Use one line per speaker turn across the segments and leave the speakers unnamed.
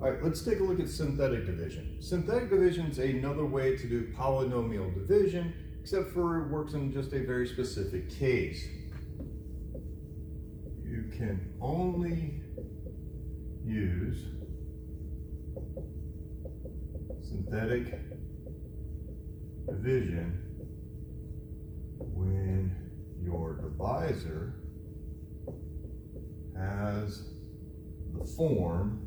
All right, let's take a look at synthetic division. Synthetic division is another way to do polynomial division, except for it works in just a very specific case. You can only use synthetic division when your divisor has the form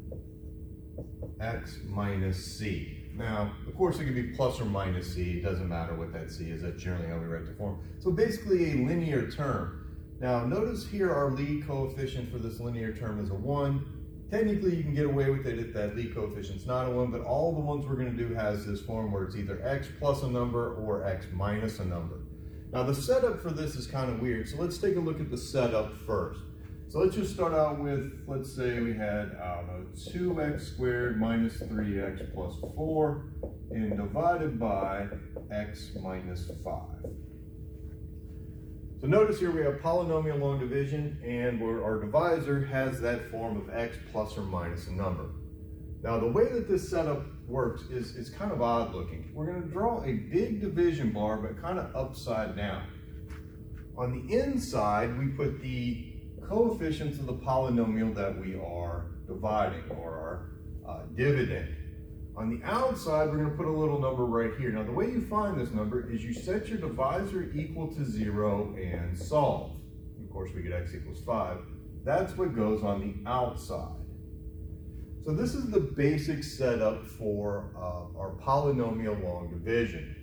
x minus c. Now, of course, it could be plus or minus c. It doesn't matter what that c is. That's generally how we write the form. So basically a linear term. Now, notice here our lead coefficient for this linear term is a 1. Technically, you can get away with it if that lead coefficient's not a 1, but all the ones we're going to do has this form where it's either x plus a number or x minus a number. Now, the setup for this is kind of weird, so let's take a look at the setup first. So let's just start out with, let's say we had, 2x squared minus 3x plus 4 and divided by x minus 5. So notice here we have polynomial long division, and where our divisor has that form of x plus or minus a number. Now the way that this setup works is it's kind of odd looking. We're going to draw a big division bar, but kind of upside down. On the inside, we put the coefficients of the polynomial that we are dividing, or our dividend. On the outside, we're going to put a little number right here. Now, the way you find this number is you set your divisor equal to 0 and solve. Of course, we get x equals 5. That's what goes on the outside. So this is the basic setup for our polynomial long division.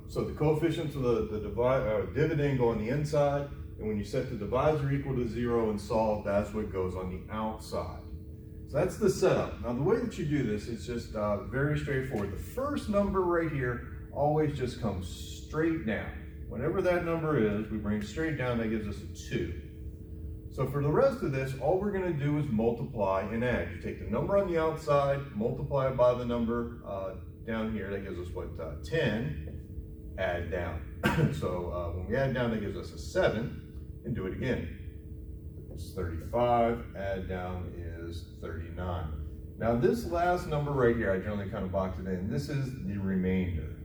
So the coefficients of the dividend go on the inside, and when you set the divisor equal to 0 and solve, that's what goes on the outside. So that's the setup. Now the way that you do this is just very straightforward. The first number right here always just comes straight down. Whatever that number is, we bring straight down, that gives us a 2. So for the rest of this, all we're going to do is multiply and add. You take the number on the outside, multiply it by the number down here, that gives us what, 10, add down. So when we add down, that gives us a 7, and do it again. It's 35, add down is 39. Now this last number right here, I generally kind of box it in. This is the remainder.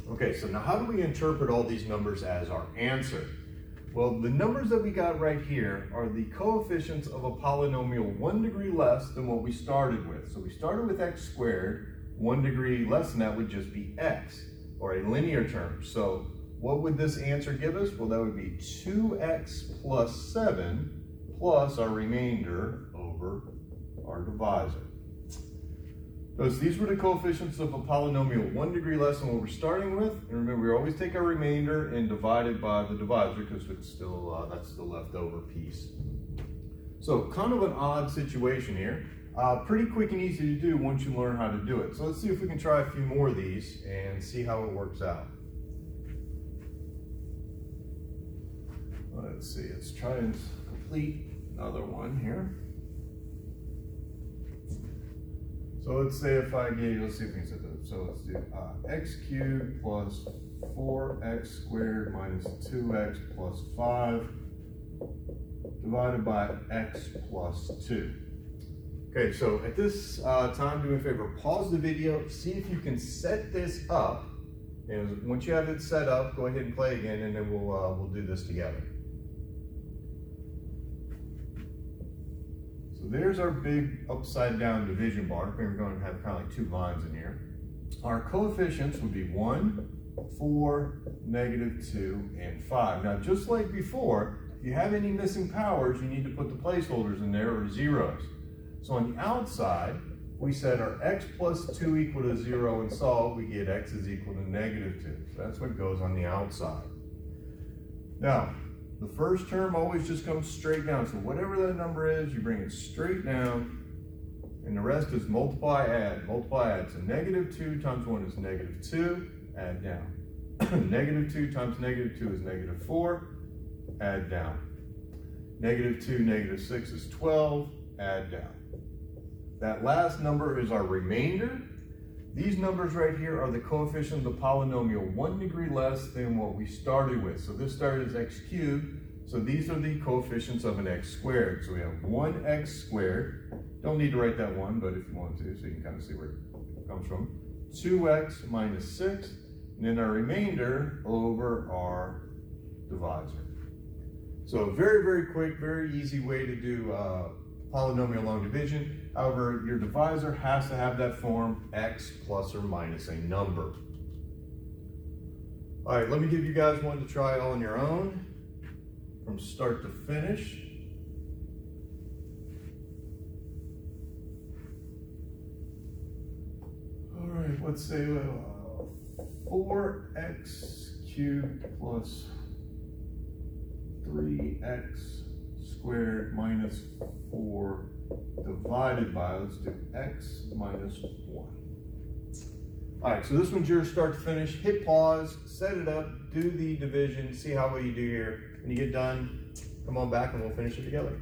Okay, so now how do we interpret all these numbers as our answer? Well, the numbers that we got right here are the coefficients of a polynomial 1 degree less than what we started with. So we started with x squared, 1 degree less than that would just be x, or a linear term. So what would this answer give us? Well, that would be 2x plus 7 plus our remainder over our divisor. So these were the coefficients of a polynomial 1 degree less than what we're starting with. And remember, we always take our remainder and divide it by the divisor because it's still that's the leftover piece. So kind of an odd situation here. Pretty quick and easy to do once you learn how to do it. So let's see if we can try a few more of these and see how it works out. Let's see, let's try and complete another one here. So let's say if I gave, let's see if we can set that. So let's do x cubed plus 4x squared minus 2x plus 5 divided by x plus 2. Okay, so at this time, do me a favor, pause the video, see if you can set this up. And once you have it set up, go ahead and play again, and then we'll do this together. So there's our big upside down division bar. We're going to have kind of like 2 lines in here. Our coefficients would be 1, 4, -2, and 5. Now, just like before, if you have any missing powers, you need to put the placeholders in there, or zeros. So on the outside, we set our x plus 2 equal to 0 and solve, we get x is equal to -2. So that's what goes on the outside. Now, the first term always just comes straight down. So whatever that number is, you bring it straight down, and the rest is multiply, add, multiply, add. So -2 times 1 is -2, add down. -2 times -2 is -4, add down. -2, -6 is 12, add down. That last number is our remainder. These numbers right here are the coefficient of the polynomial 1 degree less than what we started with. So this started as x cubed, So these are the coefficients of an x squared. So we have 1x squared. Don't need to write that 1, but if you want to, so you can kind of see where it comes from. 2x minus 6, and then our remainder over our divisor. So a very, very quick, very easy way to do polynomial long division. However, your divisor has to have that form, x plus or minus a number. All right, let me give you guys one to try all on your own from start to finish. All right, let's say 4x cubed plus 3x squared minus 4 divided by, let's do x minus 1. All right, so this one's yours start to finish. Hit pause, set it up, do the division, see how well you do here. When you get done, come on back and we'll finish it together.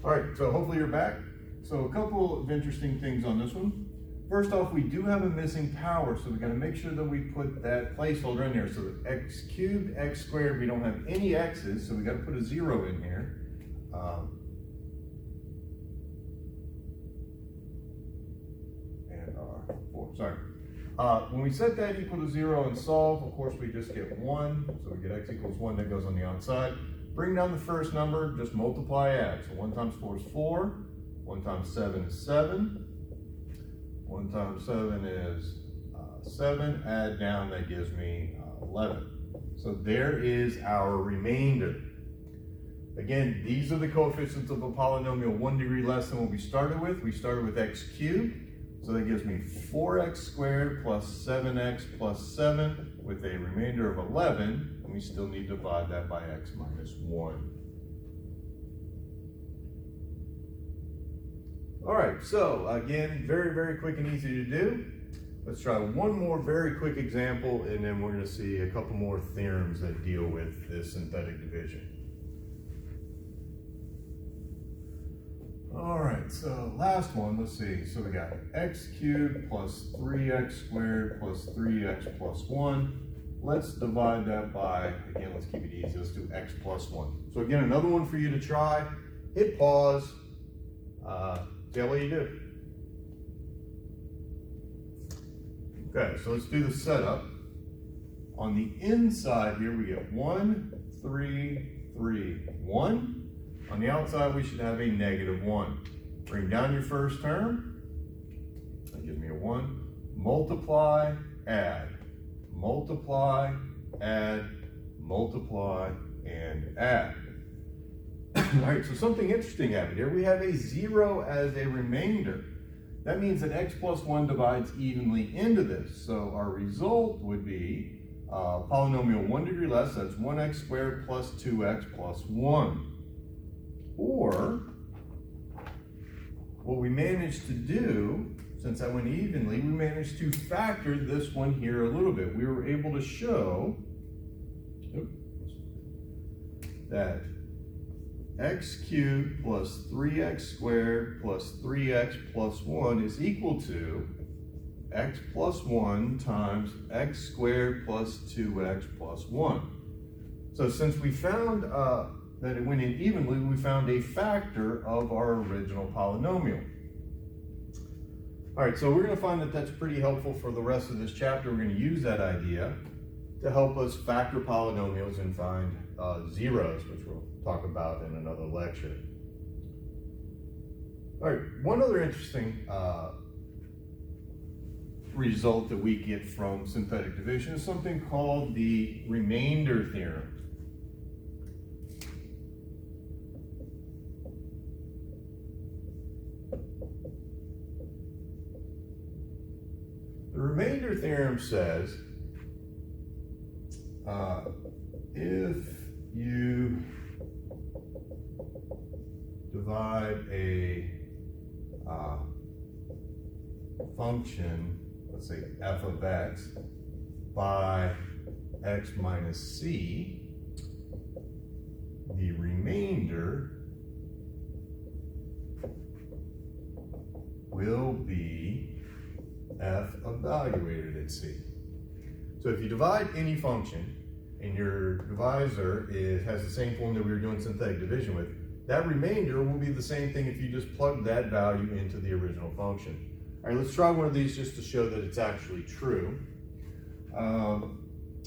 All right, so hopefully you're back. So a couple of interesting things on this one. First off, we do have a missing power, so we got to make sure that we put that placeholder in there. So the x cubed, x squared, we don't have any x's, so we got to put a 0 in here. And our 4, sorry. When we set that equal to 0 and solve, of course, we just get 1. So we get x equals 1, that goes on the outside. Bring down the first number, just multiply, add. So 1 times 4 is 4. 1 times 7 is 7. 1 times 7 is 7. Add down, that gives me 11. So there is our remainder. Again, these are the coefficients of a polynomial 1 degree less than what we started with. We started with x cubed. So that gives me 4x squared plus 7x plus 7 with a remainder of 11. And we still need to divide that by x minus 1. All right, so again, very, very quick and easy to do. Let's try one more very quick example, and then we're going to see a couple more theorems that deal with this synthetic division. All right, so last one, let's see. So we got x cubed plus 3x squared plus 3x plus 1. Let's divide that by, again, let's keep it easy. Let's do x plus 1. So again, another one for you to try. Hit pause. See how well you do. Okay, so let's do the setup. On the inside here, we get 1, 3, 3, 1. On the outside, we should have a negative 1. Bring down your first term. That gives me a 1. Multiply, add. Multiply, add, multiply, and add. All right, so something interesting happened here. We have a 0 as a remainder. That means that x plus 1 divides evenly into this. So our result would be polynomial 1 degree less, that's 1x squared plus 2x plus 1. Or, what we managed to do, since that went evenly, we managed to factor this one here a little bit. We were able to show that x cubed plus 3x squared plus 3x plus 1 is equal to x plus 1 times x squared plus 2x plus 1. So since we found that it went in evenly, we found a factor of our original polynomial. All right, so we're going to find that that's pretty helpful for the rest of this chapter. We're going to use that idea to help us factor polynomials and find zeros, which we'll talk about in another lecture. All right, one other interesting result that we get from synthetic division is something called the remainder theorem. The remainder theorem says if you divide a function, let's say f of x, by x minus c, the remainder will be f evaluated at c. So if you divide any function, and your divisor has the same form that we were doing synthetic division with, that remainder will be the same thing if you just plug that value into the original function. All right, let's try one of these just to show that it's actually true.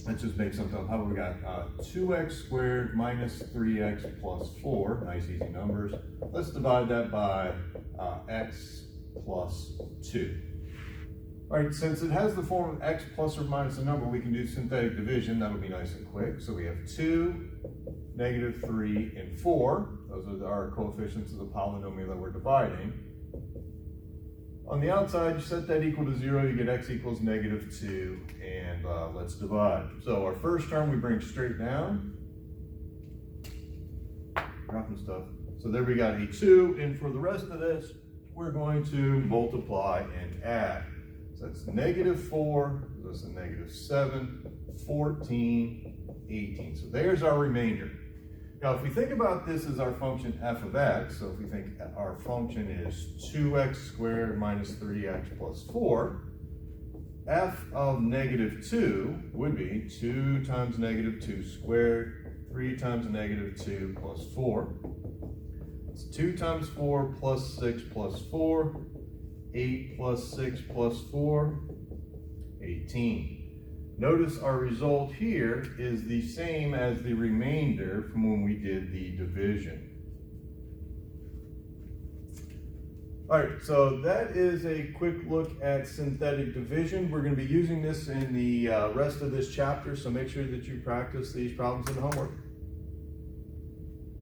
Let's just make something up. How about we got 2x squared minus 3x plus 4, nice easy numbers. Let's divide that by x plus 2. All right, since it has the form of x plus or minus a number, we can do synthetic division. That'll be nice and quick. So we have 2, negative 3, and 4. Those are our coefficients of the polynomial that we're dividing. On the outside, you set that equal to 0, you get x equals negative 2, and let's divide. So our first term we bring straight down. Dropping stuff. So there we got a 2, and for the rest of this, we're going to multiply and add. So that's negative 4, that's a negative 7, 14, 18. So there's our remainder. Now, if we think about this as our function f of x, so if we think our function is 2x squared minus 3x plus 4, f of negative 2 would be 2 times negative 2 squared, 3 times negative 2 plus 4. It's 2 times 4 plus 6 plus 4, 8 plus 6 plus 4, 18. Notice our result here is the same as the remainder from when we did the division. All right, so that is a quick look at synthetic division. We're going to be using this in the rest of this chapter, so make sure that you practice these problems in the homework.